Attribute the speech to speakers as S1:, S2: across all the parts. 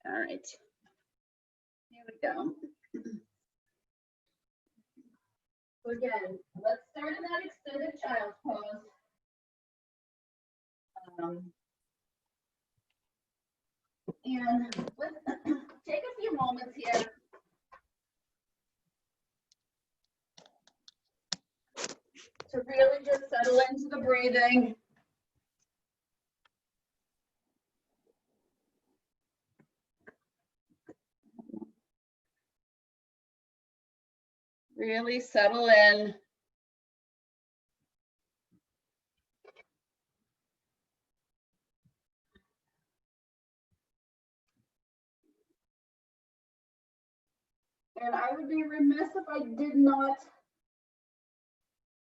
S1: All right. Here we go. So again, let's start in that extended child's pose. And let's take a few moments here to really just settle into the breathing. Really settle in. And I would be remiss if I did not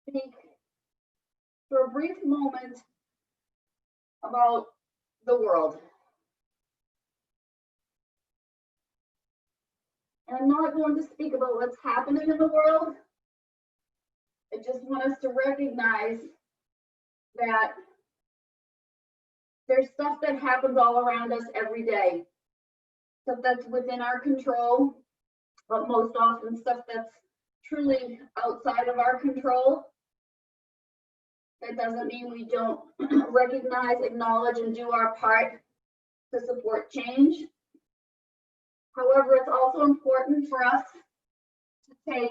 S1: speak for a brief moment about the world. And I'm not going to speak about what's happening in the world. I just want us to recognize that there's stuff that happens all around us every day. Stuff that's within our control, but most often stuff that's truly outside of our control. That doesn't mean we don't recognize, acknowledge, and do our part to support change. However, it's also important for us to take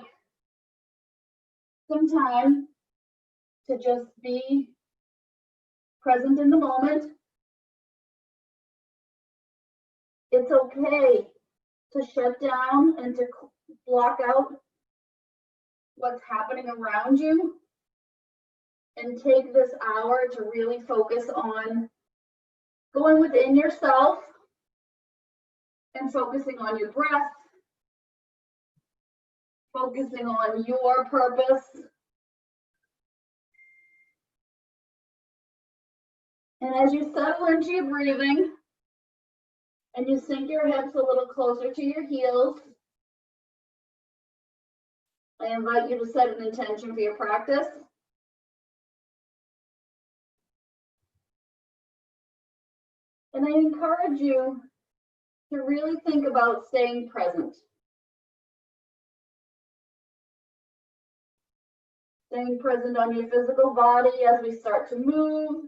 S1: some time to just be present in the moment. It's okay to shut down and to block out what's happening around you and take this hour to really focus on going within yourself and focusing on your breath, focusing on your purpose. And as you settle into your breathing and you sink your hips a little closer to your heels, I invite you to set an intention for your practice. And I encourage you to really think about staying present. Staying present on your physical body as we start to move.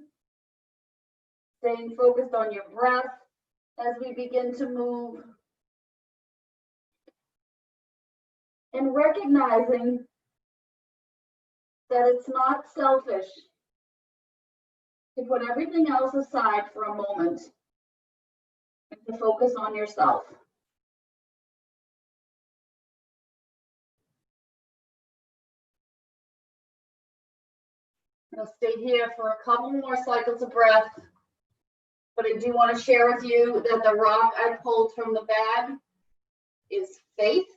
S1: Staying focused on your breath as we begin to move. And recognizing that it's not selfish to put everything else aside for a moment and to focus on yourself. I'm going to stay here for a couple more cycles of breath, but I do want to share with you that the rock I pulled from the bag is faith.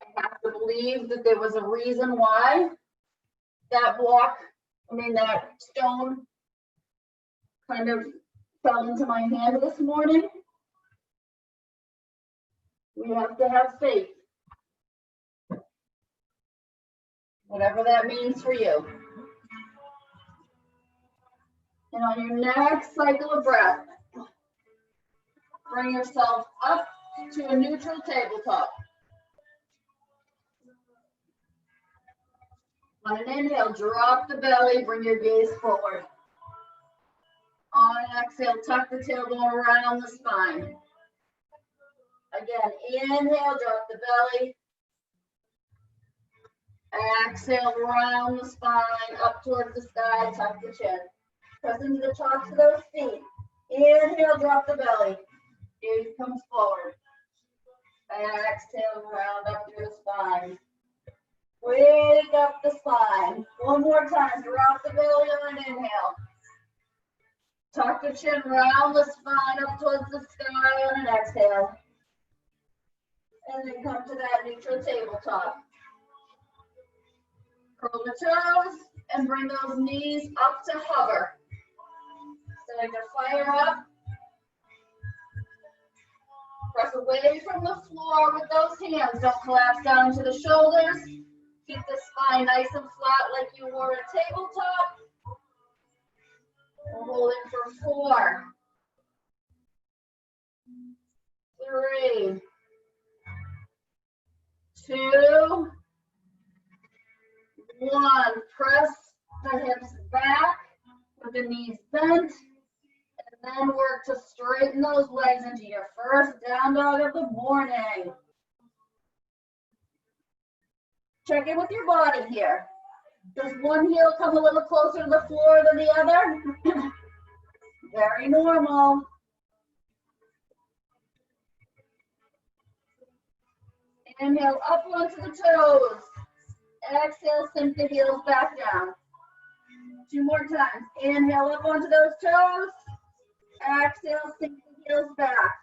S1: I have to believe that there was a reason why that that stone kind of fell into my hand this morning. We have to have faith, whatever that means for you. And on your next cycle of breath, bring yourself up to a neutral tabletop. On an inhale, drop the belly, bring your gaze forward. On an exhale, tuck the tailbone around the spine. Again, inhale, drop the belly. Exhale, round the spine, up towards the sky, tuck the chin. Press into the tops of those feet. Inhale, drop the belly. Gaze comes forward. Exhale, round up through the spine. Wake up the spine. One more time, drop the belly on an inhale. Tuck the chin, round the spine up towards the sky on an exhale. And then come to that neutral tabletop. Curl the toes and bring those knees up to hover. Starting to fire up. Press away from the floor with those hands. Don't collapse down to the shoulders. Keep the spine nice and flat like you were a tabletop. We'll hold it for 4, 3, 2, 1. Press the hips back with the knees bent, and then work to straighten those legs into your first down dog of the morning. Check in with your body here. Does one heel come a little closer to the floor than the other? Very normal. Inhale up onto the toes. Exhale, sink the heels back down. 2 more times. Inhale up onto those toes. Exhale, sink the heels back.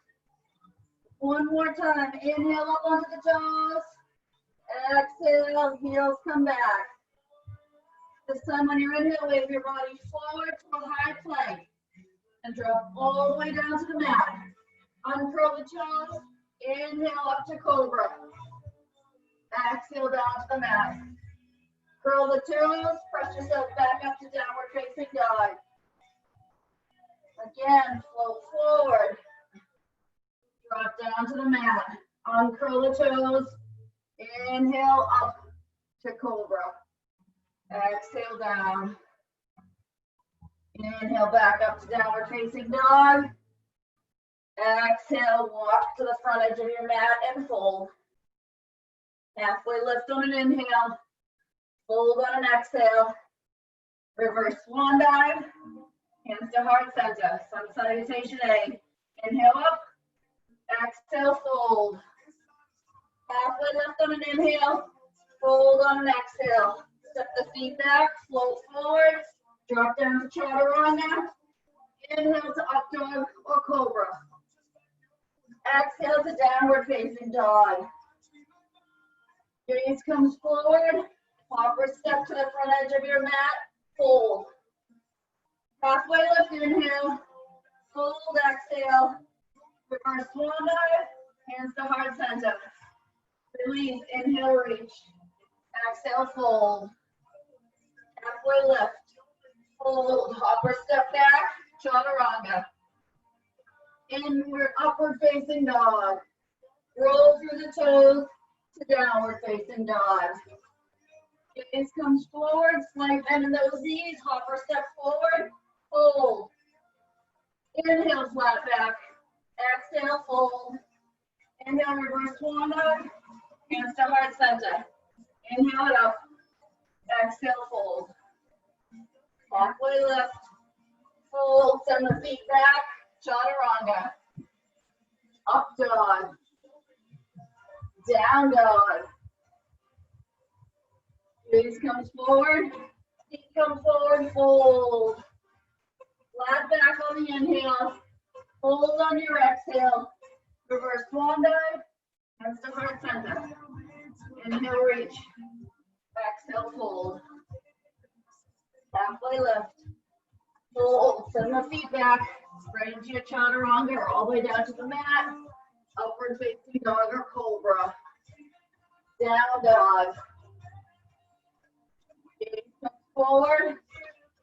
S1: 1 more time. Inhale up onto the toes. Exhale, heels come back. This time on your inhale, wave your body forward to a high plank and drop all the way down to the mat. Uncurl the toes. Inhale up to cobra. Exhale down to the mat. Curl the toes. Press yourself back up to downward facing dog. Again, float forward. Drop down to the mat. Uncurl the toes. Inhale up to cobra. Exhale down. Inhale back up to downward facing dog. Exhale, walk to the front edge of your mat and fold. Halfway lift on an inhale. Fold on an exhale. Reverse swan dive. Hands to heart center. Sun salutation A. Inhale up. Exhale, fold. Halfway lift on an inhale. Fold on an exhale. Step the feet back. Float forward. Drop down to chaturanga. Inhale to up dog or cobra. Exhale to downward facing dog. Gaze comes forward. Upper step to the front edge of your mat. Fold. Halfway lift, inhale. Fold, exhale. Reverse swan dive. Hands to heart center. Release, inhale, reach. Exhale, fold. Halfway lift. Fold. Upper step back. Chaturanga. Inward, upward facing dog. Roll through the toes to downward facing dog. Gaze comes forward, slight bend in those knees, hopper step forward, fold. Inhale, flat back. Exhale, fold. Inhale, reverse swan dive. Hands to heart center. Inhale it up. Exhale, fold. Halfway lift. Fold, send the feet back. Chaturanga. Up dog. Down dog. Gaze comes forward. Feet come forward. Fold. Flat back on the inhale. Fold on your exhale. Reverse swan dive. Hands to heart center. Inhale, reach. Exhale, fold. Halfway lift. Fold. Send the feet back. Right into your chaturanga or all the way down to the mat. Upward facing dog or cobra. Down dog. Gaze comes forward.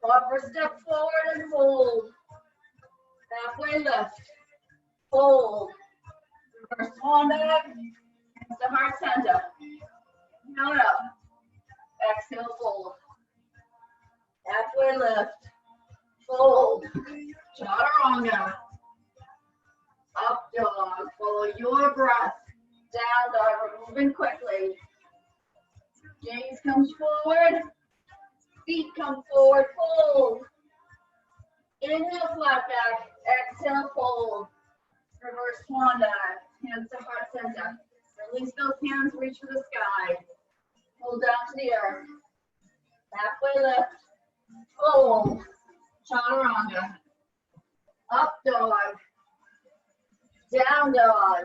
S1: Upper step forward and fold. Halfway lift. Fold. Reverse swan dive. Hands to heart center. Inhale it up. Exhale, fold. Halfway lift. Fold. Chaturanga. Up dog. Follow your breath. Down dog. We're moving quickly. Gaze comes forward. Feet come forward. Fold. Inhale, flat back. Exhale, fold. Reverse swan dive. Hands to heart center. Release those hands. Reach for the sky. Hold down to the earth. Halfway lift. Fold. Chaturanga. Up dog. Down dog.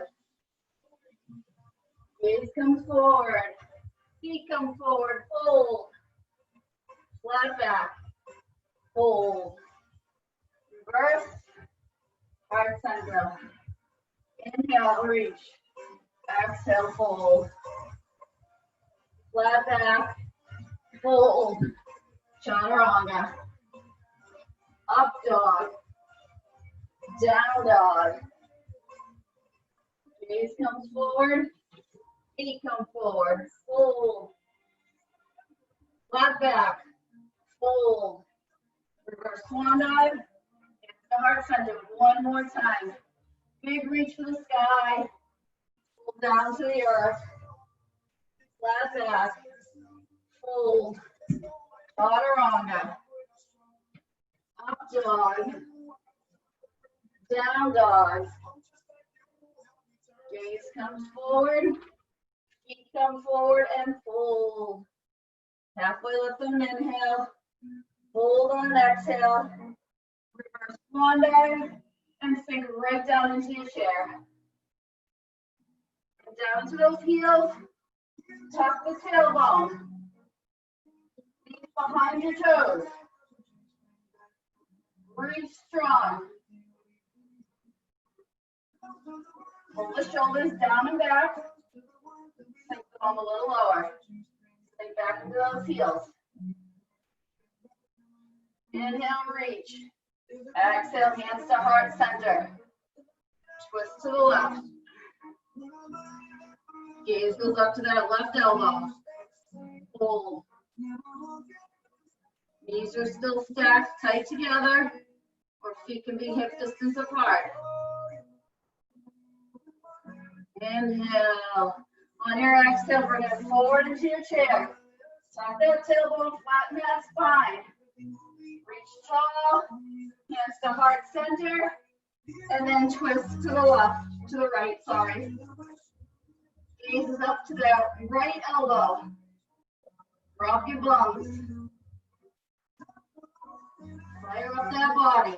S1: Gaze comes forward. Feet come forward. Fold. Flat back. Fold. Reverse. Heart center. Inhale, reach. Exhale, fold. Flat back. Fold. Chaturanga. Up dog. Down dog. Gaze comes forward. Feet come forward. Fold. Flat back. Fold. Reverse swan dive. Into the heart center. One more time. Big reach for the sky. Fold down to the earth. Flat back. Fold. Chaturanga. Up dog. Down dog. Gaze comes forward. Feet come forward and fold. Halfway lift and inhale. Fold on an exhale. Reverse swan dive and sink right down into your chair. And down to those heels. Tuck the tailbone. Feet behind your toes. Reach strong. Pull the shoulders down and back. Sink the bum a little lower. Sink back into those heels. Inhale, reach. Exhale, hands to heart center. Twist to the left. Gaze goes up to that left elbow. Hold. Knees are still stacked tight together, or feet can be hip distance apart. Inhale. On your exhale, bring it forward into your chair. Tuck that tailbone, flatten that spine. Reach tall, hands to heart center, and then twist to the left, to the right, sorry. Gaze is up to the right elbow. Drop your bums. Fire up that body.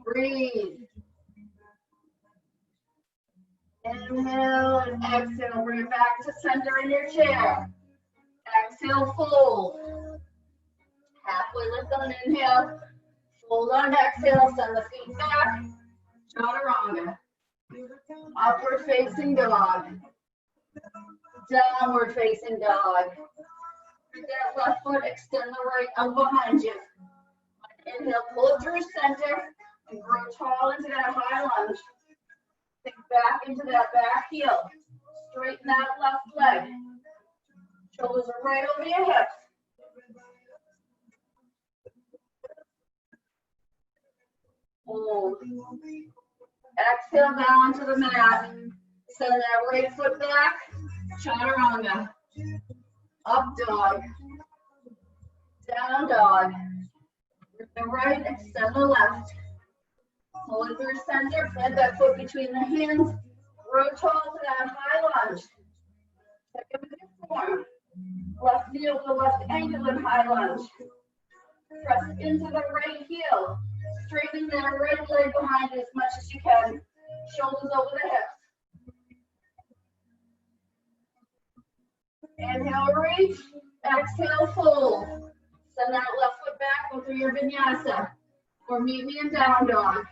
S1: Breathe. Inhale and exhale. Bring it back to center in your chair. Exhale, fold. Halfway lift on inhale. Fold on exhale. Send the feet back. Chaturanga. Upward facing dog. Downward facing dog. With that left foot, extend the right out behind you. Inhale, pull it through center and grow tall into that high lunge. Sink back into that back heel. Straighten that left leg. Shoulders are right over your hips. Hold. Exhale down to the mat. Send that right foot back. Chaturanga. Up dog. Down dog. With the right, extend the left. Pull it through center. Plant that foot between the hands. Grow tall to that high lunge. Check it with your form. Left knee over left ankle in high lunge. Press into the right heel. Straighten that right leg behind you as much as you can. Shoulders over the hips. Inhale, reach. Exhale, fold. Send that left foot back, go through your vinyasa. Or meet me in down dog.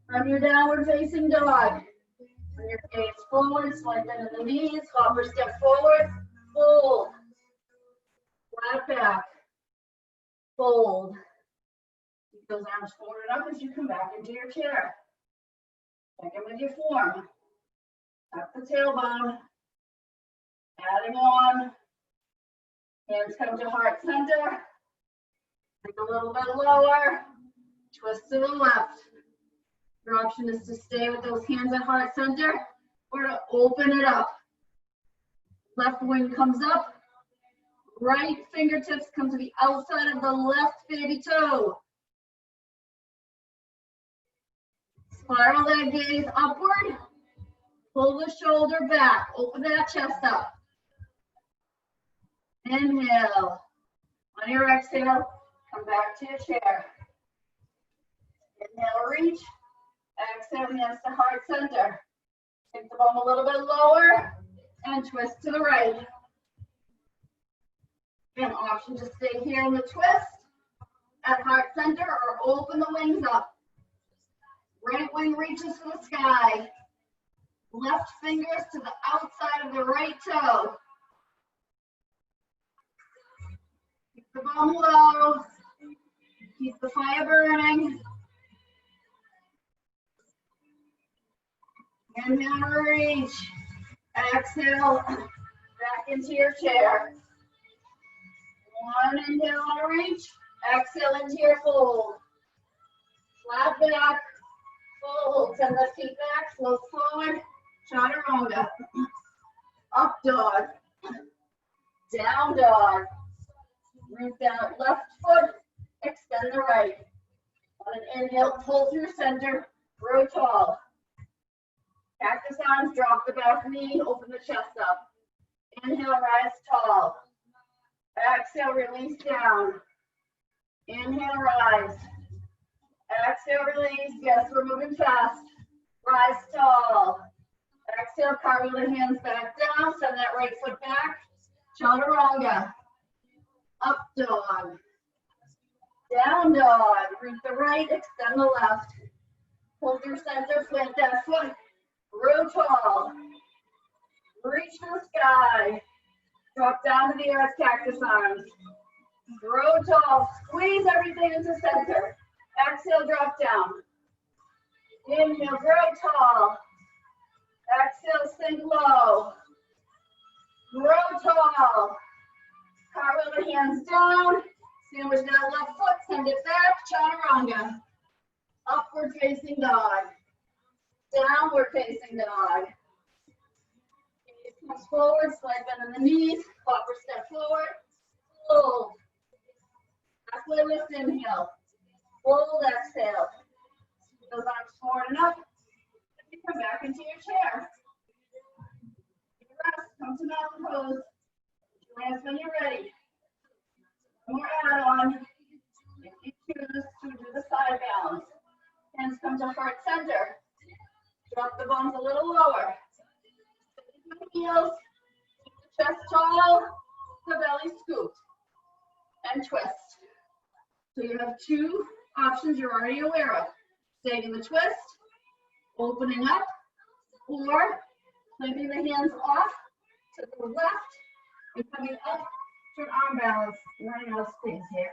S1: From your downward facing dog. Bring your gaze forward, slide into the knees, hopper step forward, fold. Flat back. Fold. Keep those arms forward and up as you come back into your chair. Check in with your form. Tuck the tailbone. Adding on. Hands come to heart center. Sink a little bit lower. Twist to the left. Your option is to stay with those hands at heart center or to open it up. Left wing comes up. Right fingertips come to the outside of the left baby toe. Spiral that gaze upward. Pull the shoulder back. Open that chest up. Inhale. On your exhale, come back to your chair. Inhale, reach. Exhale, hands to heart center. Take the bum a little bit lower and twist to the right. An option to stay here in the twist at heart center or open the wings up. Right wing reaches to the sky. Left fingers to the outside of the right toe. Keep the bum low. Keep the fire burning. Inhale, reach. Exhale, back into your chair. One inhale on a reach. Exhale into your fold. Flat back, fold. Send the feet back, float forward. Chaturanga. Up dog. Down dog. Root down left foot. Extend the right. On an inhale, pull through center. Grow tall. Cactus arms, drop the back knee, open the chest up. Inhale, rise tall. Exhale, release down. Inhale, rise. Exhale, release. Yes, we're moving fast. Rise tall. Exhale, carve the hands back down. Send that right foot back. Chaturanga. Up dog. Down dog. Root the right, extend the left. Pull through center, plant that foot. Grow tall. Reach to the sky. Drop down to the earth, cactus arms. Grow tall. Squeeze everything into center. Exhale, drop down. Inhale, grow tall. Exhale, sink low. Grow tall. Carve the hands down. Sandwich that left foot. Send it back. Chaturanga. Upward facing dog. Downward facing dog. Gaze comes forward, slight bend in the knees, upper step forward, fold. Halfway lift, inhale. Fold, exhale. Those arms forward and up. You come back into your chair. Rest, come to mountain pose. Hands when you're ready. One more add-on. If you choose to do the side balance. Hands come to heart center. Drop the bones a little lower. Heels, chest tall, the belly scooped, and twist. So you have two options you're already aware of. Staying in the twist, opening up, or flipping the hands off to the left and coming up to an arm balance. Running out of space here.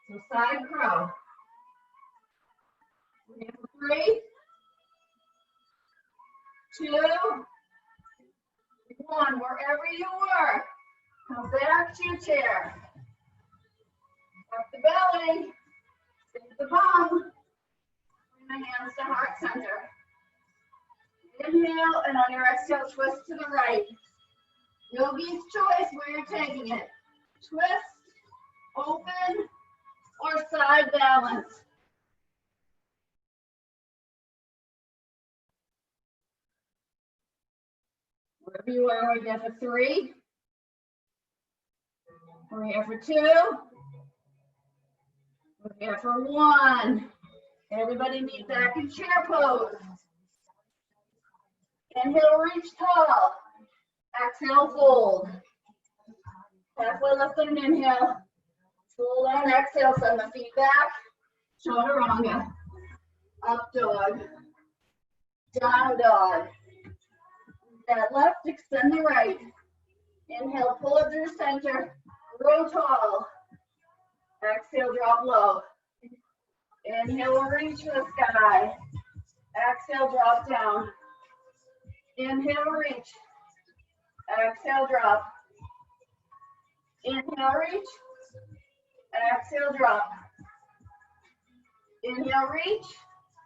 S1: So side crow. 3, 2, 1. Wherever you were, come back to your chair. Up the belly, sink the bum. Bring the hands to heart center. Inhale, and on your exhale, twist to the right. Yogi's choice where you're taking it. Twist, open, or side balance. Wherever you are, we're here for 3. We're here for 2. We're here for 1. Everybody meet back in chair pose. Inhale, reach tall. Exhale, fold. Halfway lift and inhale. Fold on exhale, send the feet back. Chaturanga. Up dog. Down dog. That left, extend the right. Inhale, pull it through center. Grow tall. Exhale, drop low. Inhale, reach for the sky. Exhale, drop down. Inhale, reach. Exhale, drop. Inhale, reach. Exhale, drop. Inhale, reach.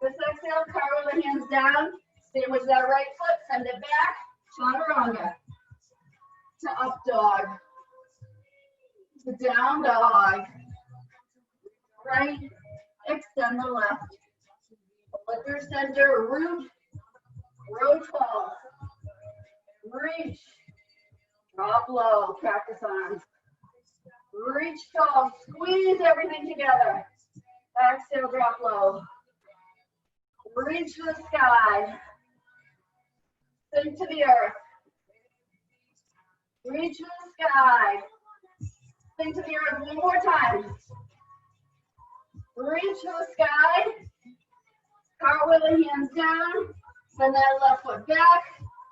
S1: This exhale, carve the hands down. Sandwich that right foot, send it back. Chaturanga. To up dog. To down dog. Right. Extend the left. Pull it through center. Root. Grow tall. Reach. Drop low. Cactus arms. Reach tall. Squeeze everything together. Exhale, drop low. Reach to the sky. Sink to the earth. Reach to the sky. Sink to the earth one more time. Reach to the sky. Cartwheel the hands down. Send that left foot back.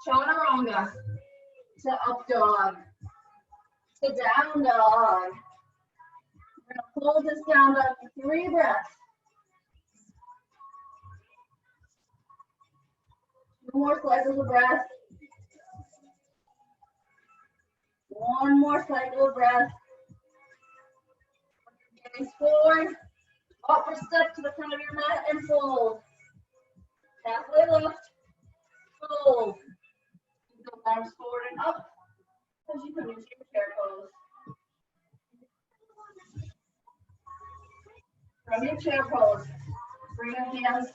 S1: Chaturanga. To up dog. To down dog. We're going to hold this down dog for 3 breaths. more cycles of breath. One more cycle of breath. Gaze forward. Upper step to the front of your mat and fold. Halfway lift. Fold. Go arms forward and up as you come into your chair pose. From your chair pose, bring your hands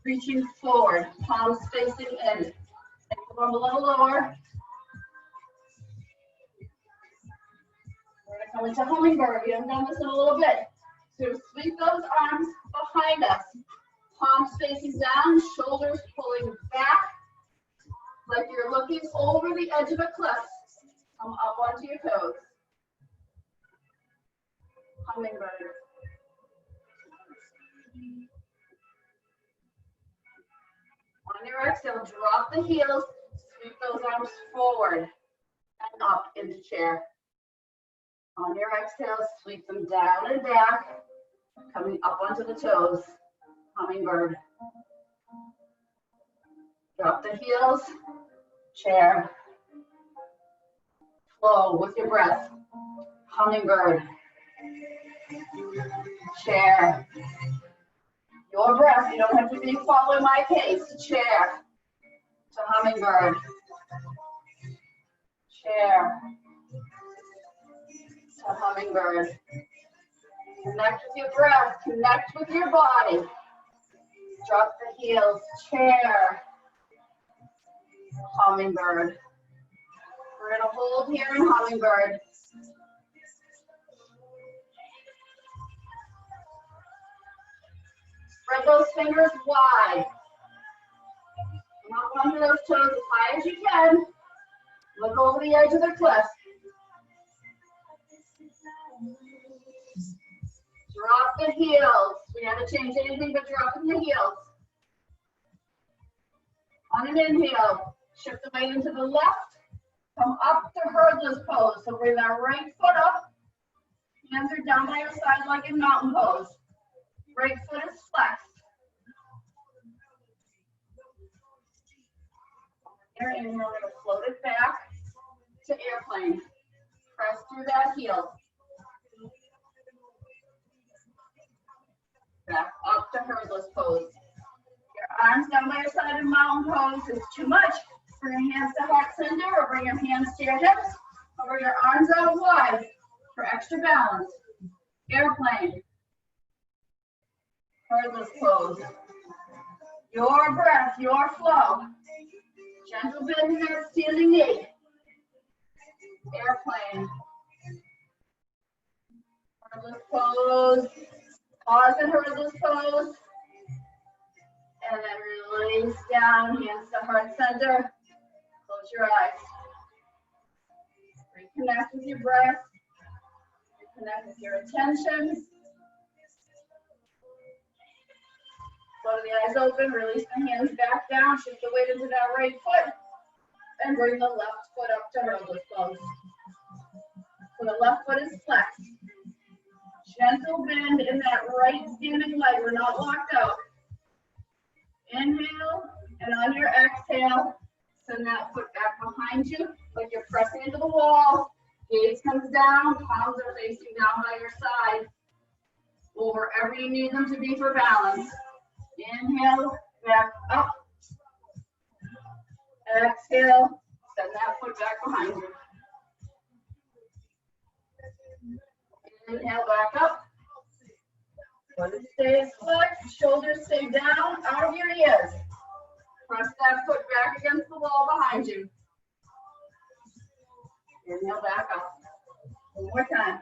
S1: reaching forward, palms facing in. Take the arm a little lower. We're going to come into hummingbird. We haven't done this in a little bit. So sweep those arms behind us. Palms facing down, shoulders pulling back, like you're looking over the edge of a cliff. Come up onto your toes. Hummingbird. On your exhale, drop the heels, sweep those arms forward and up into chair. On your exhale, sweep them down and back, coming up onto the toes. Hummingbird. Drop the heels, chair. Flow with your breath. Hummingbird. Chair. Your breath, you don't have to be following my pace. Chair to hummingbird. Chair to hummingbird. Connect with your breath, connect with your body. Drop the heels, chair, hummingbird. We're gonna hold here in hummingbird. Spread those fingers wide. Come up onto those toes as high as you can. Look over the edge of the cliff. Drop the heels. We haven't changed anything but dropping the heels. On an inhale, shift the weight into the left. Come up to hurdless pose. So bring that right foot up. Hands are down by your side like in mountain pose. Right foot is flexed. Here, and we're going to float it back to airplane. Press through that heel. Back up to hurdless pose. Your arms down by your side in mountain pose is too much. Bring your hands to heart center or bring your hands to your hips. Or your arms out wide for extra balance. Airplane. Hurdless pose. Your breath, your flow. Gentle bend in that standing knee. Airplane. Hurdless pose. Pause and hurdless pose. And then release down, hands to heart center. Close your eyes. Reconnect with your breath. Reconnect with your attention. Float the eyes open, release the hands back down, shift the weight into that right foot, and bring the left foot up to hurdless pose. So the left foot is flexed. Gentle bend in that right standing leg. We're not locked out. Inhale, and on your exhale, send that foot back behind you, like you're pressing into the wall. Gaze comes down, palms are facing down by your side, or wherever you need them to be for balance. Inhale, back up. Exhale, send that foot back behind you. Inhale, back up. Foot stays flexed, shoulders stay down, out of your ears. Press that foot back against the wall behind you. Inhale, back up. One more time.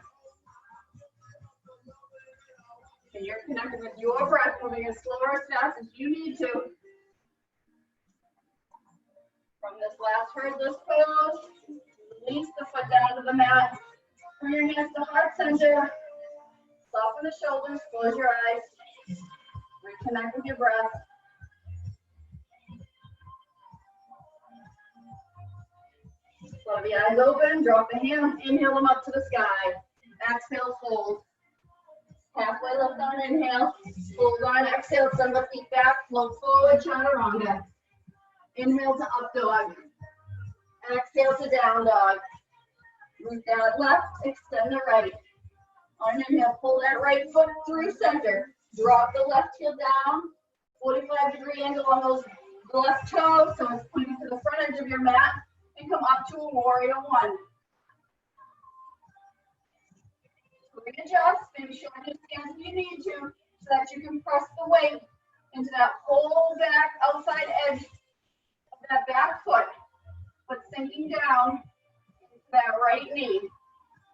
S1: And you're connected with your breath, moving as slow or as fast as you need to. From this last hurdless pose, release the foot down to the mat. Bring your hands to heart center. Soften the shoulders, close your eyes. Reconnect with your breath. Let the eyes open, drop the hands, inhale them up to the sky. Exhale, fold. Halfway lift on inhale, fold on exhale, send the feet back, float forward, chaturanga. Inhale to up dog. Exhale to down dog. Root that left, extend the right. On an inhale, pull that right foot through center. Drop the left heel down. 45-degree angle on those left toes, so it's pointing to the front edge of your mat. And come up to a warrior one. Readjust, maybe shorten your stance if you need to, so that you can press the weight into that whole back outside edge of that back foot, but sinking down into that right knee.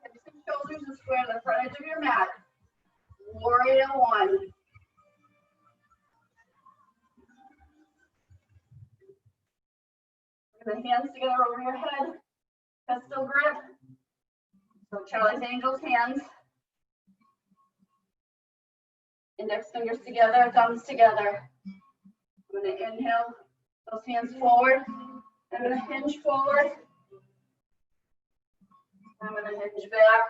S1: Hips and shoulders are square to the front edge of your mat. Warrior one. Bring the hands together over your head. Pistol grip. So Charlie's Angels hands. Index fingers together, thumbs together. I'm going to inhale those hands forward. I'm going to hinge forward. I'm going to hinge back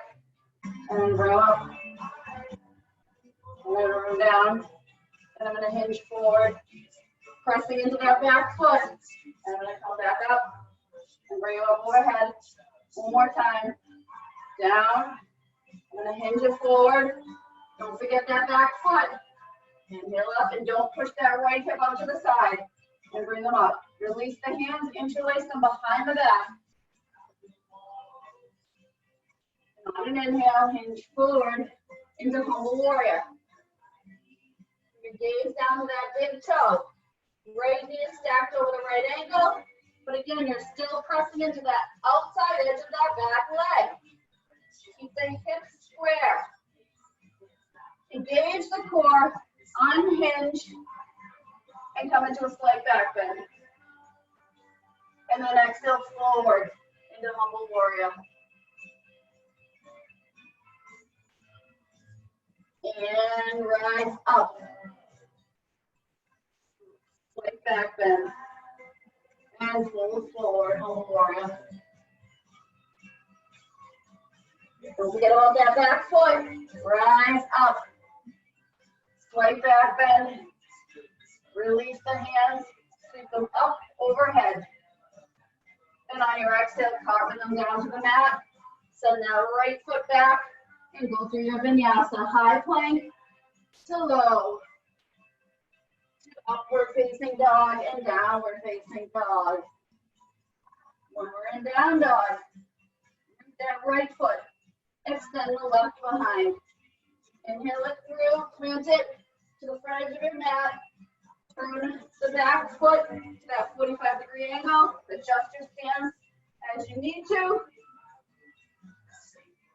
S1: and bring up. I'm going to roll down. And I'm going to hinge forward, pressing into that back foot. And I'm going to come back up and bring you up overhead. One more time. Down. I'm going to hinge it forward. Don't forget that back foot. Inhale up and don't push that right hip out to the side. And bring them up. Release the hands, interlace them behind the back. And on an inhale, hinge forward into humble warrior. Your gaze down to that big toe. Right knee is stacked over the right ankle. But again, you're still pressing into that outside edge of that back leg. Keep the hips square. Engage the core, unhinge, and come into a slight back bend. And then exhale forward into humble warrior. And rise up. Slight back bend. And fold forward, humble warrior. Don't forget about that back foot. Rise up. Slight back bend. Release the hands. Sweep them up overhead. And on your exhale, carving them down to the mat. Send that right foot back and go through your vinyasa. High plank to low. To upward facing dog and downward facing dog. When we're in down dog, root that right foot. Extend the left behind. Inhale it through, plant it to the front edge of your mat. Turn the back foot to that 45-degree angle. Adjust your stance as you need to.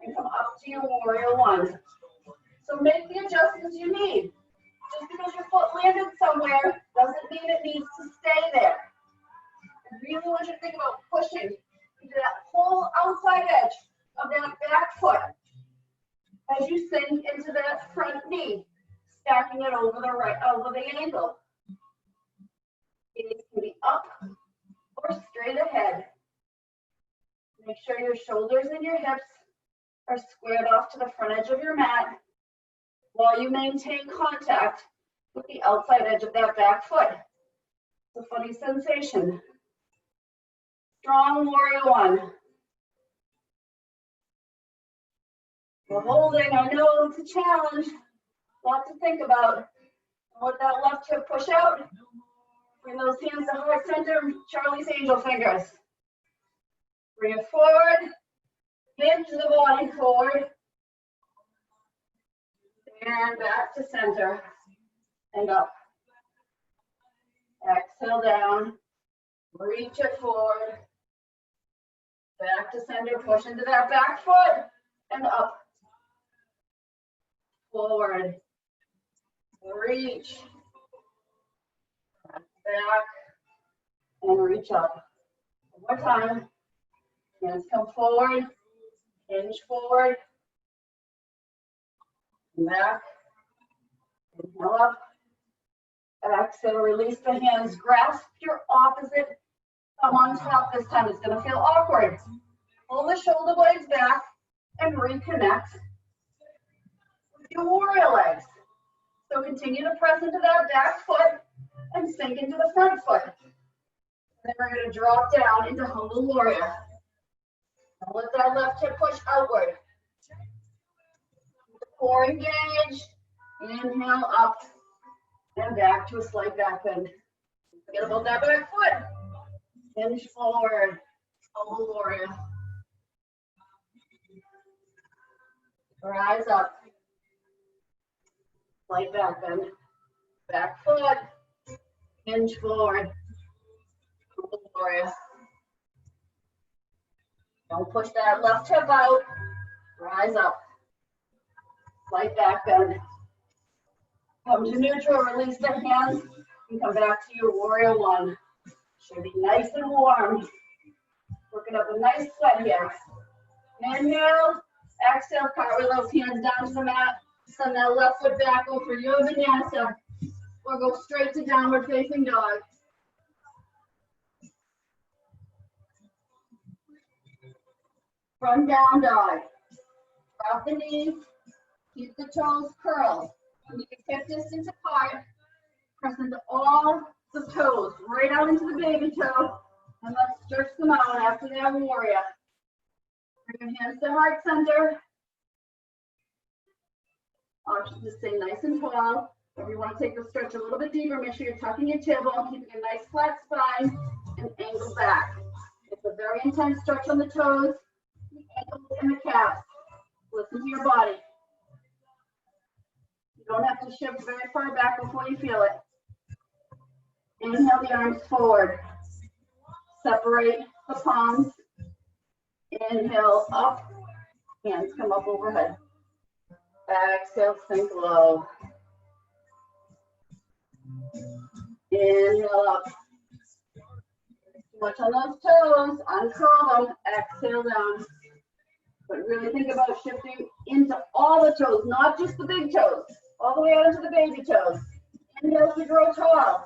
S1: And come up to your warrior one. So make the adjustments you need. Just because your foot landed somewhere doesn't mean it needs to stay there. I really want you to think about pushing into that whole outside edge of that back foot as you sink into that front knee, stacking it over the ankle. It can be up or straight ahead. Make sure your shoulders and your hips are squared off to the front edge of your mat while you maintain contact with the outside edge of that back foot. It's a funny sensation. Strong warrior one. We're holding, I know it's a challenge, a lot to think about. Let that left hip push out. Bring those hands to heart center, Charlie's Angel fingers. Bring it forward, hinge the body forward, and back to center, and up. Exhale down, reach it forward, back to center, push into that back foot, and up. Forward, reach, back, and reach up. One more time. Hands come forward, hinge forward, back, inhale up. Exhale, release the hands, grasp your opposite thumb on top this time. It's going to feel awkward. Pull the shoulder blades back and reconnect with your warrior legs. So continue to press into that back foot and sink into the front foot. Then we're going to drop down into humble warrior. And let that left hip push outward. Core engaged. Inhale up and back to a slight back bend. Forget about that back foot. Hinge forward. Humble warrior. Rise up. Slight back bend. Back foot. Hinge forward. Humble warrior. Don't push that left hip out. Rise up. Slight back bend. Come to neutral, release the hands, and come back to your warrior one. Should be nice and warm. Working up a nice sweat here. Inhale, exhale, cartwheel those hands down to the mat. Send that left foot back over your vinyasa. Or go straight to downward facing dog. From down dog. Drop the knees. Keep the toes curled. You can hip distance apart. Press into all the toes, right out into the baby toe. And let's stretch them out after that warrior. Bring your hands to heart center. Option to stay nice and tall. If you want to take the stretch a little bit deeper, make sure you're tucking your tailbone, keeping a nice flat spine, and angle back. It's a very intense stretch on the toes, the ankles, and the calves. Listen to your body. You don't have to shift very far back before you feel it. Inhale the arms forward. Separate the palms. Inhale up. Hands come up overhead. Exhale, sink low. Inhale up. Too much on those toes. Uncurl them. Exhale down. But really think about shifting into all the toes, not just the big toes. All the way out into the baby toes. Inhale to grow tall.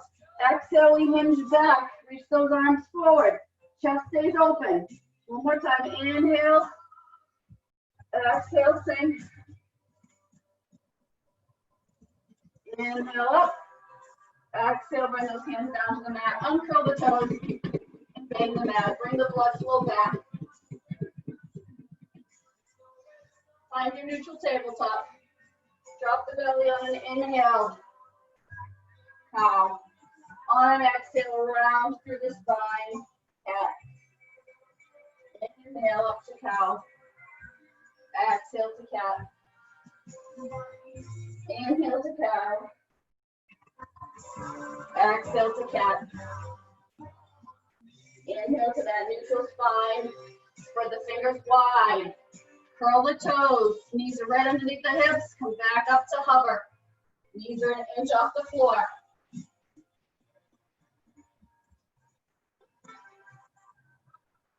S1: Exhale, we hinge back. Reach those arms forward. Chest stays open. One more time. Inhale. Exhale, sink. Inhale up. Exhale, bring those hands down to the mat. Uncurl the toes and bang the mat. Bring the blood flow back. Find your neutral tabletop. Drop the belly on an inhale. Cow. On an exhale, round through the spine. Cat. Inhale up to cow. Exhale to cat. Inhale to cow. Exhale to cat. Inhale to that neutral spine. Spread the fingers wide. Curl the toes. Knees are right underneath the hips. Come back up to hover. Knees are an inch off the floor.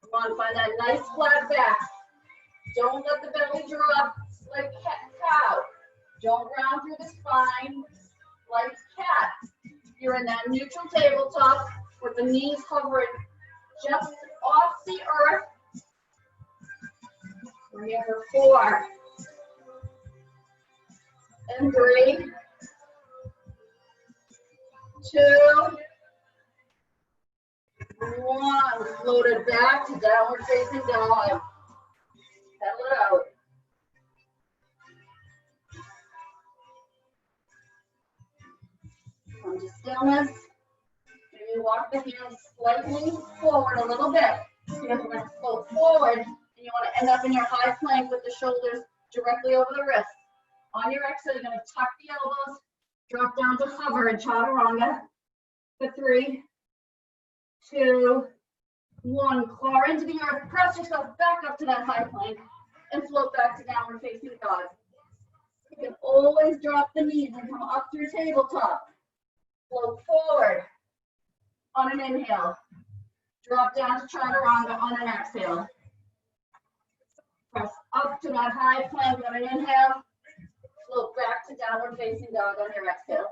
S1: Come on, find that nice flat back. Don't let the belly drop like cow. Don't round through the spine like cat. You're in that neutral tabletop with the knees hovering just off the earth. We're here for 4 and 3, 2, 1. Float it back to downward facing dog. Pedal it out. Come to stillness. Maybe walk the hands slightly forward a little bit. You're going to float forward. And you want to end up in your high plank with the shoulders directly over the wrist. On your exhale, you're going to tuck the elbows, drop down to hover and chaturanga. For 3, 2, 1. Claw into the earth. Press yourself back up to that high plank and float back to downward facing dog. You can always drop the knees and come up through tabletop. Float forward on an inhale. Drop down to chaturanga on an exhale. Press up to that high plank on an inhale. Float back to downward facing dog on your exhale.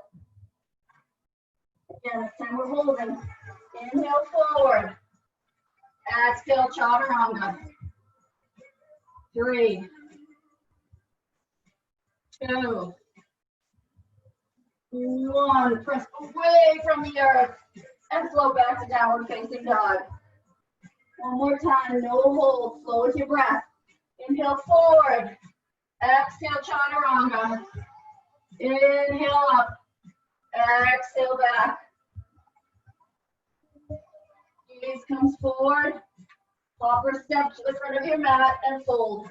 S1: Again, this time we're holding. Inhale forward. Exhale, chaturanga. 3, 2, 1. Press away from the earth. and flow back to downward facing dog. One more time, no hold, flow with your breath. Inhale forward, exhale chaturanga. Inhale up, exhale back. Gaze comes forward, proper step to the front of your mat and fold.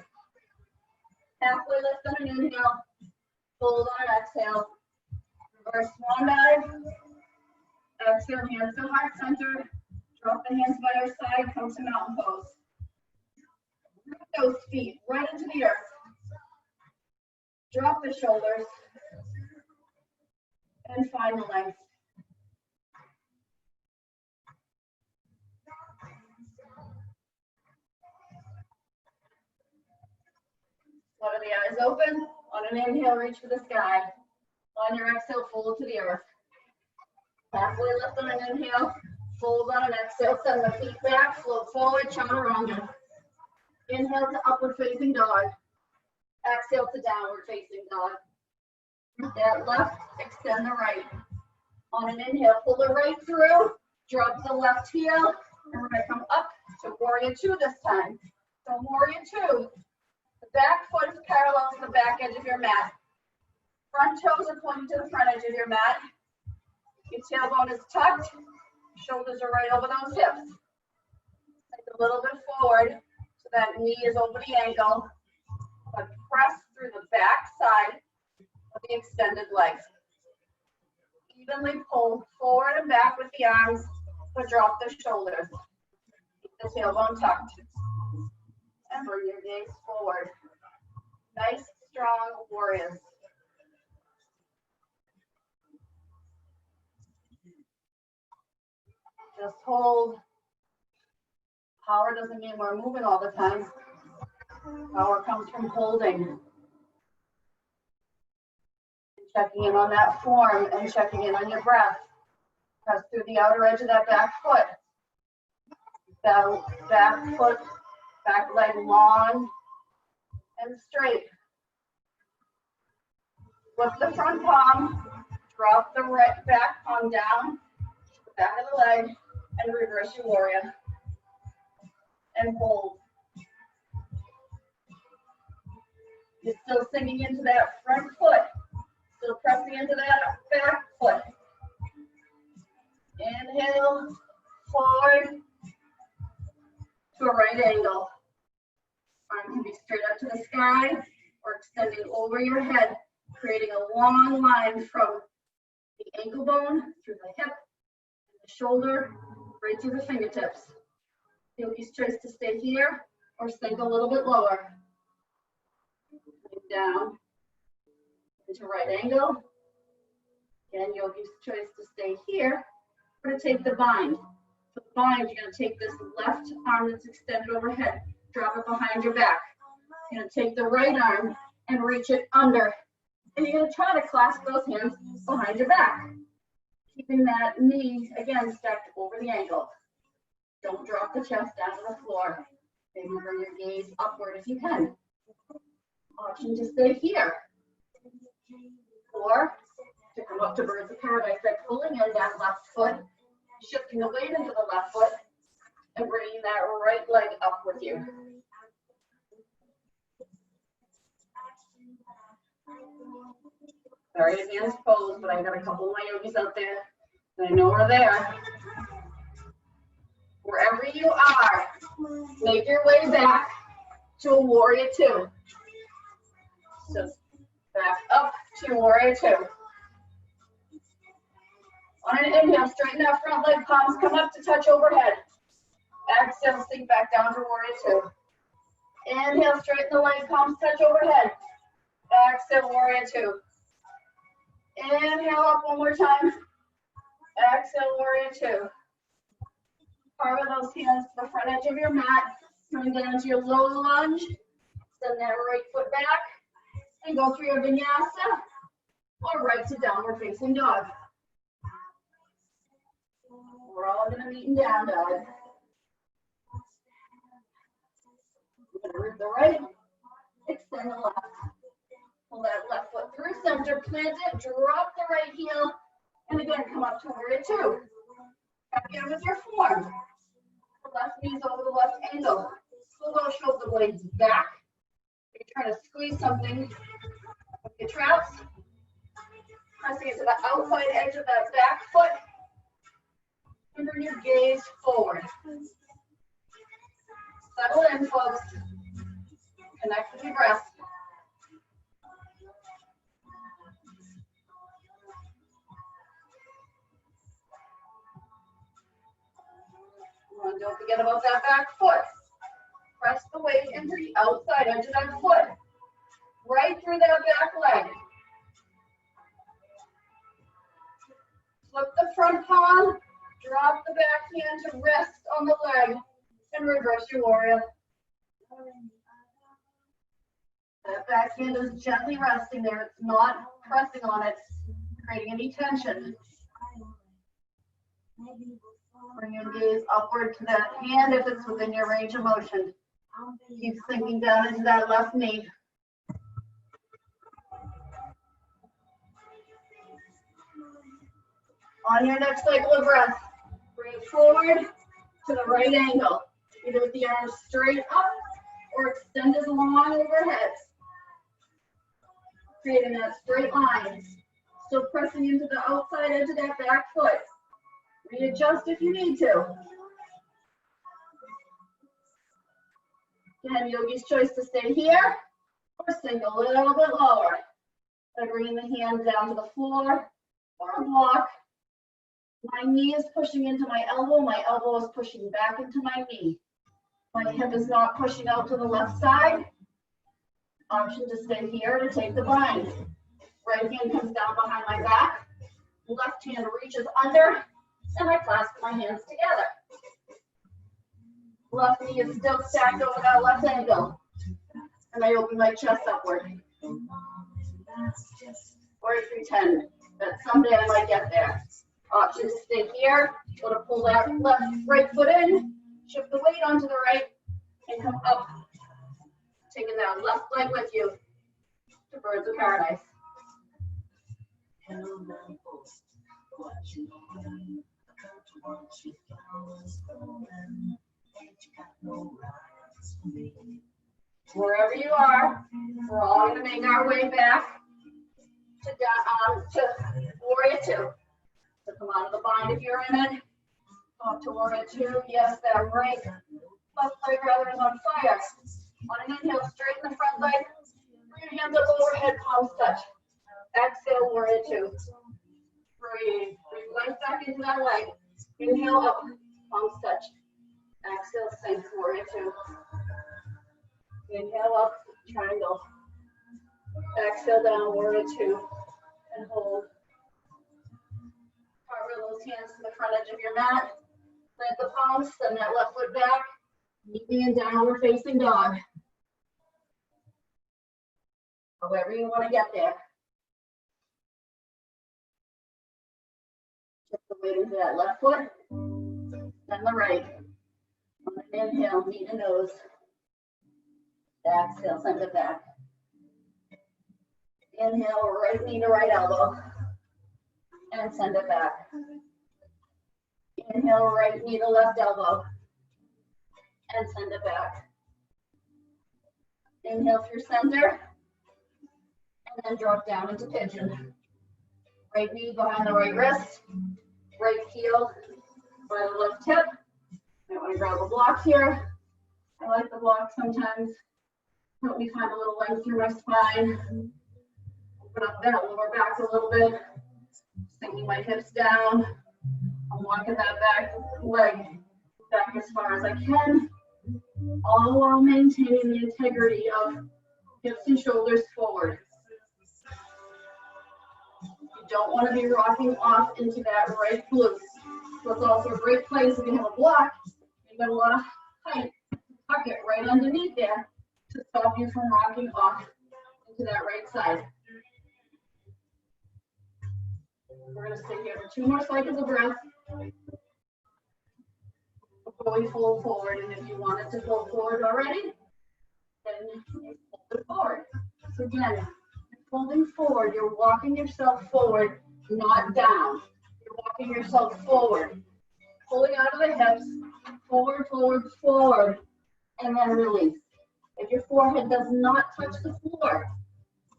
S1: Halfway lift on an inhale, fold on an exhale. Reverse swan dive. Exhale, hands to heart center. Drop the hands by your side, come to mountain pose. Root those feet right into the earth. Drop the shoulders. And find the length. Flutter the eyes open. On an inhale, reach for the sky. On your exhale, fold to the earth. Halfway lift on an inhale, fold on an exhale, send the feet back, float forward, chaturanga. Inhale to upward facing dog. Exhale to downward facing dog. That left, extend the right. On an inhale, pull the right through, drop the left heel, and we're gonna come up to warrior two this time. So warrior two, the back foot is parallel to the back edge of your mat. Front toes are pointing to the front edge of your mat. Your tailbone is tucked, shoulders are right over those hips. Take a little bit forward so that knee is over the ankle, but press through the back side of the extended legs. Evenly pull forward and back with the arms, but drop the shoulders. Keep the tailbone tucked. And bring your gaze forward. Nice, strong warriors. Just hold. Power doesn't mean we're moving all the time. Power comes from holding. Checking in on that form and checking in on your breath. Press through the outer edge of that back foot. Back foot, back leg long and straight. Lift the front palm, drop the right back palm down, back of the leg, and reverse your warrior. And hold. You're still sinking into that front foot, still pressing into that back foot. Inhale, forward to a right angle. Arm can be straight up to the sky or extending over your head, creating a long line from the ankle bone through the hip, the shoulder, right to the fingertips. Yogi's choice to stay here or sink a little bit lower. Down into right angle. Again, yogi's choice to stay here or to take the bind. For the bind, you're going to take this left arm that's extended overhead, drop it behind your back. You're going to take the right arm and reach it under. And you're going to try to clasp those hands behind your back. Keeping that knee, again, stacked over the ankle. Don't drop the chest down to the floor. Maybe bring your gaze upward if you can. Option to stay here. Or to come up to birds of paradise by pulling in that left foot, shifting the weight into the left foot, and bringing that right leg up with you. Very advanced pose, but I got a couple of my yogis out there that I know are there. Wherever you are, make your way back to a warrior two. So back up to warrior two. On an inhale, straighten that front leg, palms come up to touch overhead. Exhale, sink back down to warrior two. Inhale, straighten the leg, palms touch overhead. Exhale, warrior two. Inhale up one more time. Exhale, warrior two. Carve those hands to the front edge of your mat. Coming down to your low lunge. Send that right foot back. And go through your vinyasa. Or right to downward facing dog. We're all going to meet in down dog. We're going to rip the right. Extend the left. Pull that left foot through center, plant it, drop the right heel, and again, come up to warrior two. Back in with your form. The left knee's over the left ankle. Elbow shows the blades back. You're trying to squeeze something with your traps. Pressing into the outside edge of that back foot. And bring your gaze forward. Settle in, folks. Connect with your breath. And don't forget about that back foot. Press the weight into the outside edge of that foot. Right through that back leg. Flip the front palm. Drop the back hand to rest on the leg. And reverse your warrior. That back hand is gently resting there. It's not pressing on it, creating any tension. Bring your gaze upward to that hand if it's within your range of motion. Keep sinking down into that left knee. On your next cycle of breath, bring it forward to the right angle, either with the arms straight up or extended long overhead. Creating that straight line. Still pressing into the outside edge of that back foot. Readjust if you need to. Again, yogi's choice to stay here or sink a little bit lower. By bringing the hand down to the floor or a block. My knee is pushing into my elbow is pushing back into my knee. My hip is not pushing out to the left side. Option to stay here to take the bind. Right hand comes down behind my back. Left hand reaches under, and I clasp my hands together. Left knee is still stacked over that left ankle. And I open my chest upward. Or if you pretend that someday I might get there. Option to stay here. Go to pull that right foot in, shift the weight onto the right, and come up. Taking that left leg with you to birds of paradise. Wherever you are, we're all going to make our way back to Warrior 2. So come out of the bind if you're in it. Up to Warrior 2. Yes, that right left leg rather is on fire. On an inhale, straighten the front leg. Bring your hands up overhead, palms touch. Exhale, Warrior 2. Breathe. Breathe life back into that leg. Inhale up, palms touch. Exhale, sink, Warrior 2. Inhale up, triangle. Exhale down, Warrior 2. And hold. Cartwheel those hands to the front edge of your mat. Plant the palms, send that left foot back. Meet me in downward facing dog. However you want to get there. Shift the weight into that left foot, then the right. On an inhale, knee to nose. Exhale, send it back. Inhale, right knee to right elbow. And send it back. Inhale, right knee to left elbow. And send it back. Inhale through center. And then drop down into pigeon. Right knee behind the right wrist. Right heel by the left hip. I want to grab a block here. I like the block sometimes. Help me find a little length through my spine. Open up that lower back a little bit. Sinking my hips down. I'm walking that back leg back as far as I can. All while maintaining the integrity of hips and shoulders forward. You don't want to be rocking off into that right glute. So it's also a great place if you have a block. You've got a lot of height. Tuck it right underneath there to stop you from rocking off into that right side. We're going to stay here for 2 more cycles of breath before we fold forward. And if you wanted to fold forward already, then fold it forward. So again, you're folding forward. You're walking yourself forward, not down. You're walking yourself forward. pulling out of the hips, forward, forward, forward, and then release. If your forehead does not touch the floor,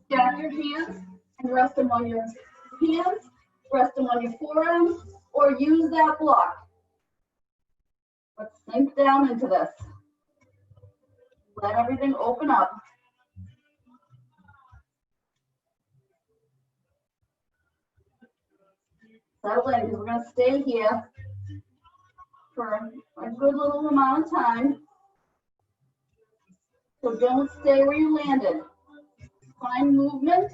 S1: stack your hands and rest them on your hands, rest them on your forearms, or use that block. Let's sink down into this. Let everything open up. Settle in, because we're going to stay here for a good little amount of time. So don't stay where you landed. Find movement.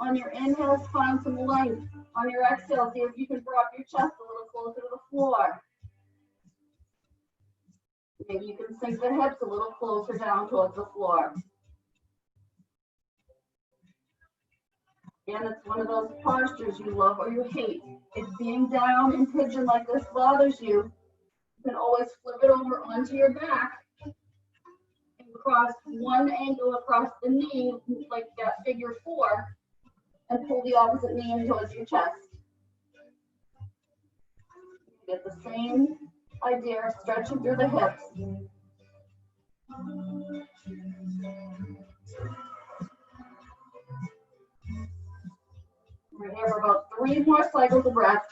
S1: On your inhales, find some length. On your exhale, see if you can drop your chest a little closer to the floor. Maybe you can sink the hips a little closer down towards the floor. And it's one of those postures you love or you hate. If being down in pigeon like this bothers you, you can always flip it over onto your back and cross one ankle across the knee, like that figure 4, and pull the opposite knee in towards your chest. You get the same idea of stretching through the hips. We're here for about 3 more cycles of breath.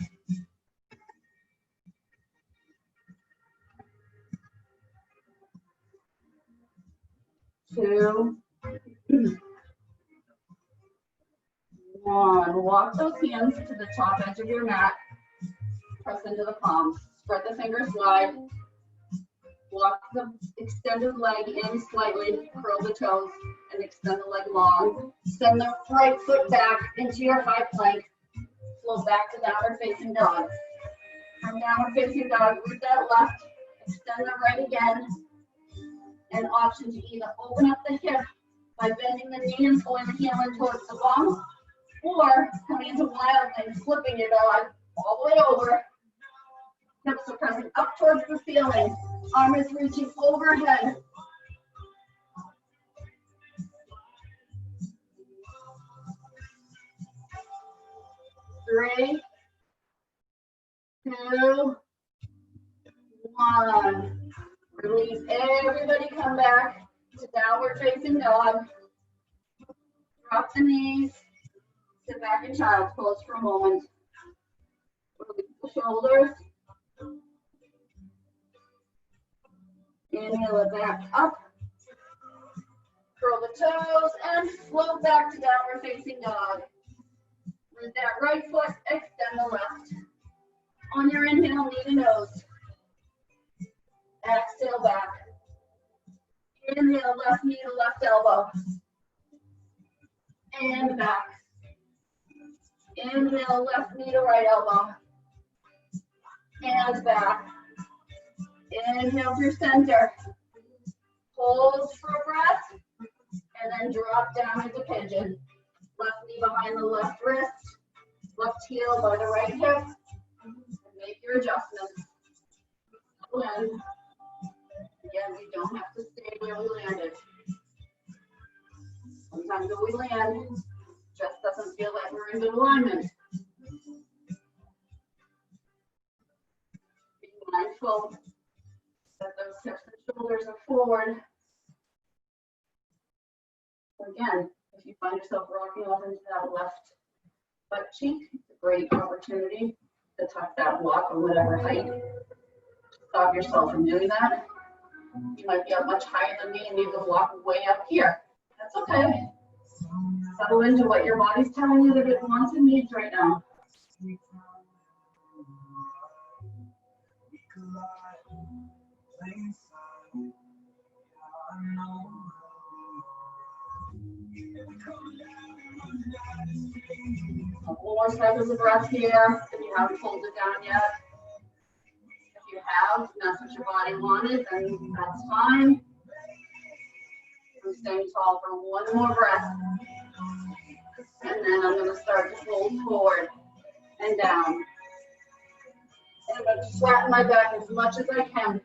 S1: 2, 1. Walk those hands to the top edge of your mat. Press into the palms. Spread the fingers wide. Walk the extended leg in slightly. Curl the toes and extend the leg long. Send the right foot back into your high plank. Flow back to downward facing dog. From downward facing dog, root that left. Extend the right again. An option to either open up the hip by bending the knee and pulling the heel in towards the bum, or coming into wild and flipping your dog all the way over. Hips are pressing up towards the ceiling. Arm is reaching overhead. Three, 2, 1. Release. Everybody come back to downward facing dog. Drop the knees. Sit back in child's pose for a moment. Release the shoulders. Inhale it back up. Curl the toes and float back to downward facing dog. Root that right foot, extend the left. On your inhale, knee to nose. Exhale back. Inhale, left knee to left elbow. And back. Inhale, left knee to right elbow. And back. Inhale through center. Hold for a breath. And then drop down into pigeon. Left knee behind the left wrist. Left heel by the right hip. And make your adjustments. Again, we don't have to stay where we landed. Sometimes when we land, just doesn't feel like we're in good alignment. Being mindful that those hips and shoulders are forward. So again, if you find yourself rocking off into that left butt cheek, it's a great opportunity to tuck that block on whatever height. Stop yourself from doing that. You might be up much higher than me and need to walk way up here. That's okay. Settle into what your body's telling you that it wants and needs right now. A couple more cycles of breath here if you haven't pulled it down yet. If you have, and that's what your body wanted, then that's fine. I'm staying tall for one more breath. And then I'm going to start to fold forward and down. And I'm going to flatten my back as much as I can.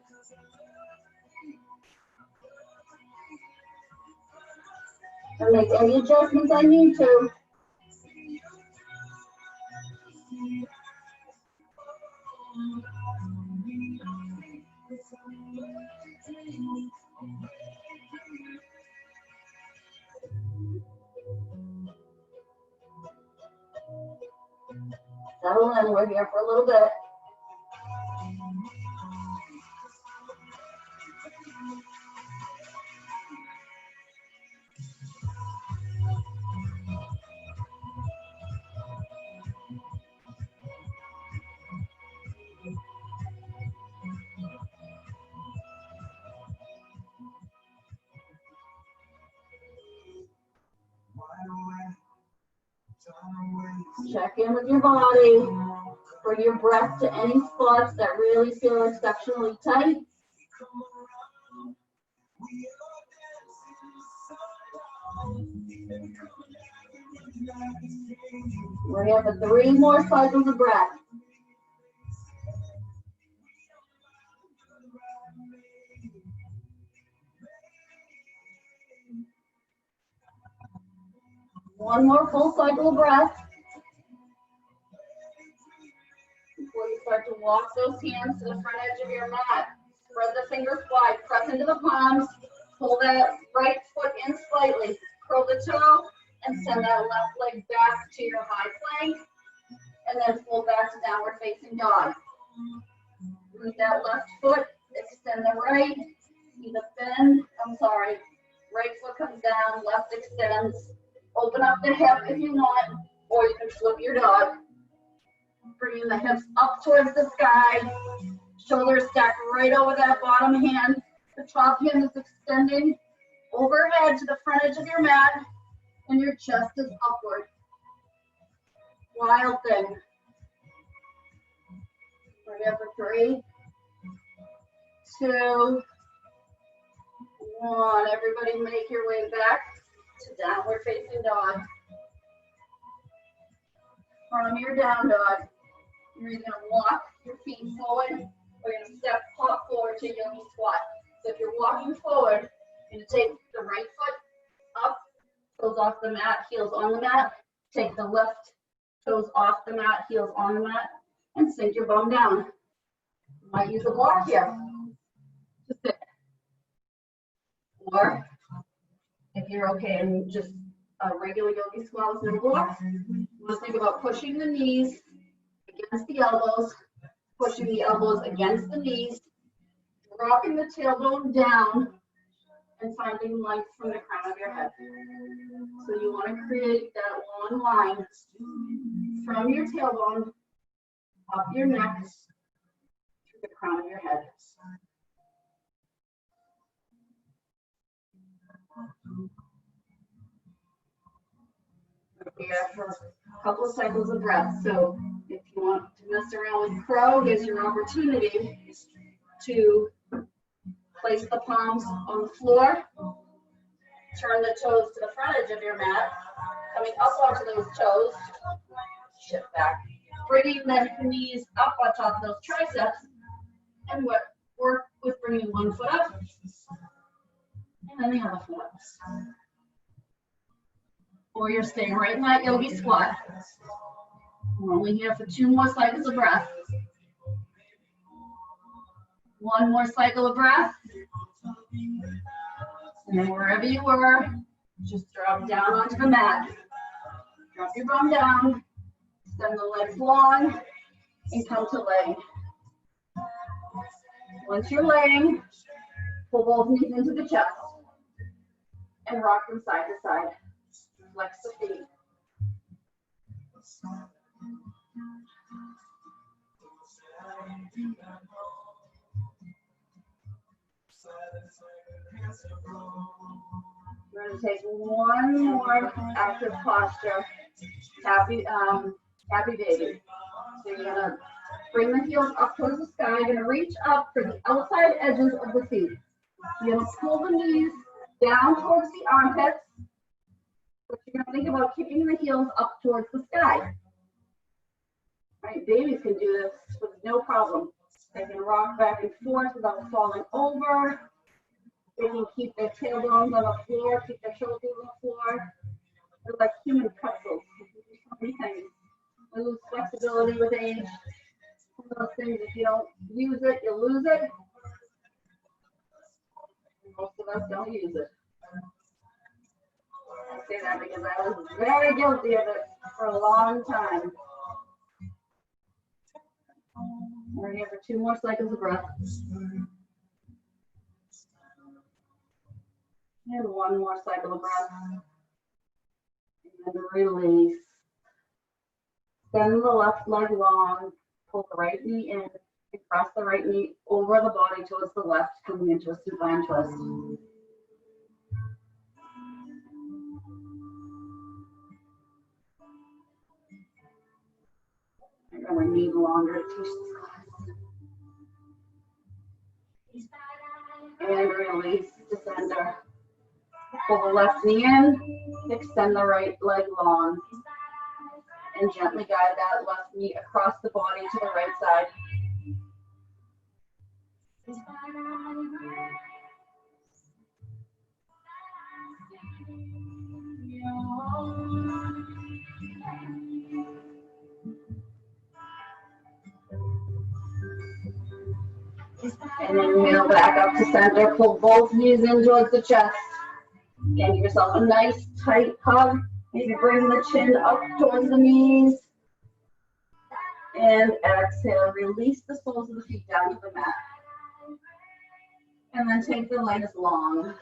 S1: And make any adjustments I need to. Settle in, we're here for a little bit. Check in with your body. Bring your breath to any spots that really feel exceptionally tight. We're here for 3 more cycles of breath. One more full cycle of breath. Before you start to walk those hands to the front edge of your mat, spread the fingers wide, press into the palms, pull that right foot in slightly, curl the toe, and send that left leg back to your high plank, and then fold back to downward facing dog. Move that left foot, extend the right, see the bend, right foot comes down, left extends, open up the hip if you want, or you can flip your dog. Bringing the hips up towards the sky, shoulders stacked right over that bottom hand. The top hand is extending overhead to the front edge of your mat, and your chest is upward. Wild thing. We're here for 3, 2, 1. Everybody make your way back to downward facing dog. From your down dog, you're either going to walk your feet forward or you're going to step forward to yogi squat. So if you're walking forward, you're going to take the right foot up, toes off the mat, heels on the mat. Take the left toes off the mat, heels on the mat, and sink your bum down. You might use a block here to sit. Or if you're okay in just a regular yogi squat with no block, you want to think about pushing the knees against the elbows, pushing the elbows against the knees, dropping the tailbone down, and finding length from the crown of your head. So you want to create that long line from your tailbone, up your neck, to the crown of your head. We're here for a couple of cycles of breath. So if you want to mess around with crow, here's your opportunity to place the palms on the floor, turn the toes to the front edge of your mat, coming up onto those toes, shift back, bringing the knees up on top of those triceps, and work with bringing one foot up, and then the other foot up. Or you're staying right in that yogi squat. We're only here for 2 more cycles of breath. 1 more cycle of breath. And then wherever you were, just drop down onto the mat. Drop your bum down, extend the legs long, and come to laying. Once you're laying, pull both knees into the chest and rock them side to side. Flex the feet. We're going to take 1 more active posture, happy baby. So you're going to bring the heels up towards the sky. You're going to reach up for the outside edges of the feet. You're going to pull the knees down towards the armpits. But you're going to think about kicking the heels up towards the sky. Right, babies can do this with no problem. They can rock back and forth without falling over. They can keep their tailbones on the floor, keep their shoulders on the floor. They're like human pretzels. So many things. We lose flexibility with age. One of those things, if you don't use it, you lose it. of us don't use it. I say that because I was very guilty of it for a long time. We're here for 2 more cycles of breath. And 1 more cycle of breath. And release. Bend the left leg long. Pull the right knee in. And cross the right knee over the body towards the left, coming into a supine twist. And then we need longer to teach this class. And release to center. Pull the left knee in, extend the right leg long, and gently guide that left knee across the body to the right side. And then kneel back up to center, pull both knees in towards the chest. Give yourself a nice tight hug. Maybe bring the chin up towards the knees. And exhale, release the soles of the feet down to the mat. And then take the legs long.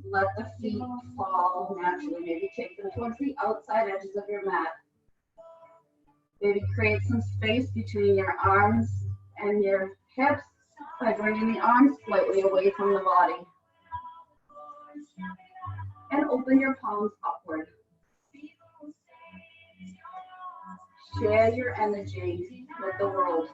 S1: Let the feet fall naturally. Maybe take them towards the outside edges of your mat. Maybe create some space between your arms and your hips by bringing the arms slightly away from the body. And open your palms upward. Share your energy with the world.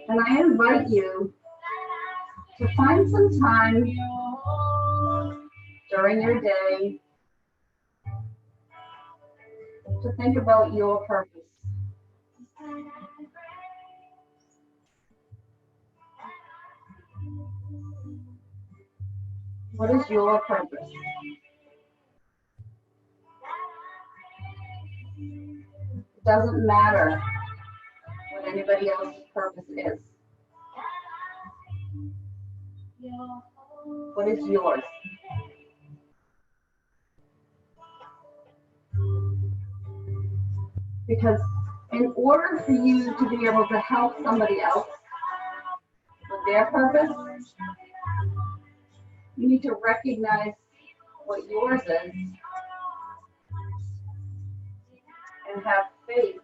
S1: And I invite you to find some time during your day to think about your purpose. What is your purpose? It doesn't matter what anybody else's purpose is. What is yours? Because in order for you to be able to help somebody else with their purpose, you need to recognize what yours is and have faith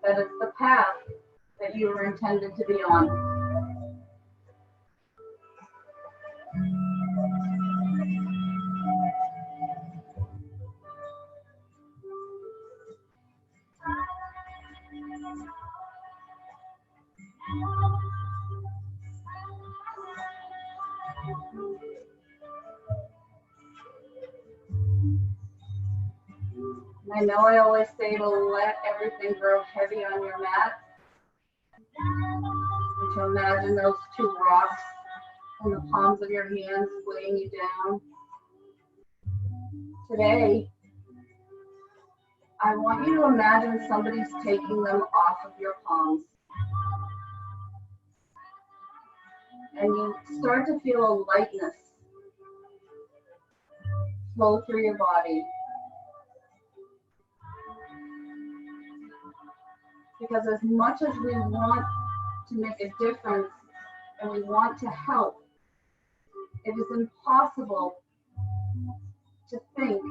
S1: that it's the path that you were intended to be on. I know I always say to let everything grow heavy on your mat. And to imagine those 2 rocks in the palms of your hands weighing you down. Today, I want you to imagine somebody's taking them off of your palms. And you start to feel a lightness flow through your body. Because as much as we want to make a difference and we want to help, it is impossible to think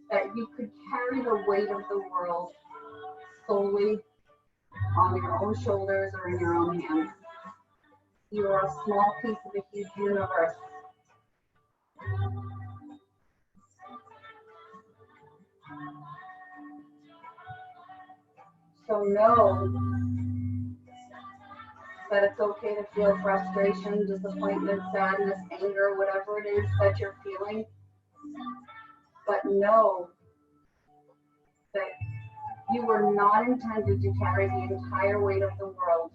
S1: that you could carry the weight of the world solely on your own shoulders or in your own hands. You are a small piece of a huge universe. So know that it's okay to feel frustration, disappointment, sadness, anger, whatever it is that you're feeling. But know that You were not intended to carry the entire weight of the world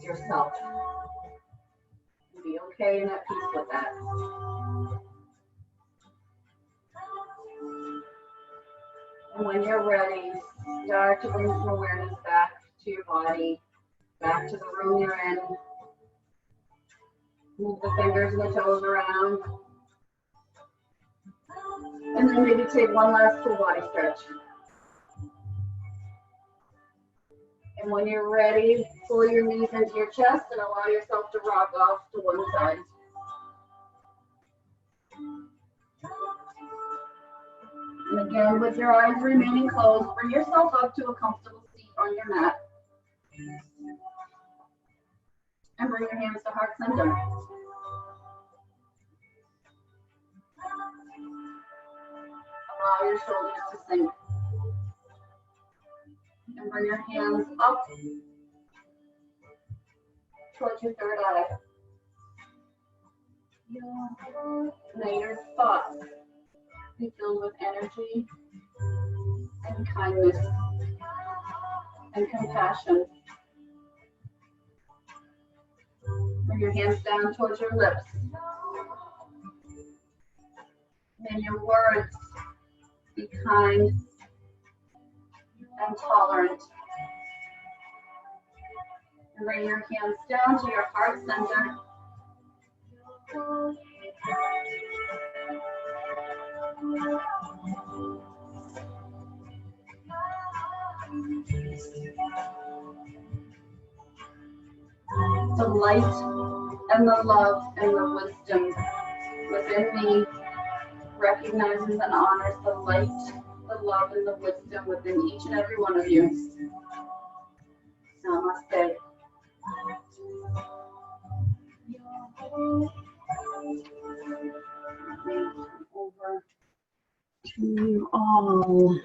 S1: yourself. Be okay and at peace with that. And when you're ready, start to bring some awareness back to your body, back to the room you're in. Move the fingers and the toes around. And then maybe take one last full body stretch. And when you're ready, pull your knees into your chest and allow yourself to rock off to one side. And again, with your eyes remaining closed, bring yourself up to a comfortable seat on your mat. And bring your hands to heart center. Allow your shoulders to sink. And bring your hands up towards your third eye. May your thoughts be filled with energy and kindness and compassion. Bring your hands down towards your lips. May your words be kind and tolerant. And bring your hands down to your heart center. The light and the love and the wisdom within me recognizes and honors the light, the love, and the wisdom within each and every one of you. Namaste. Over to you all.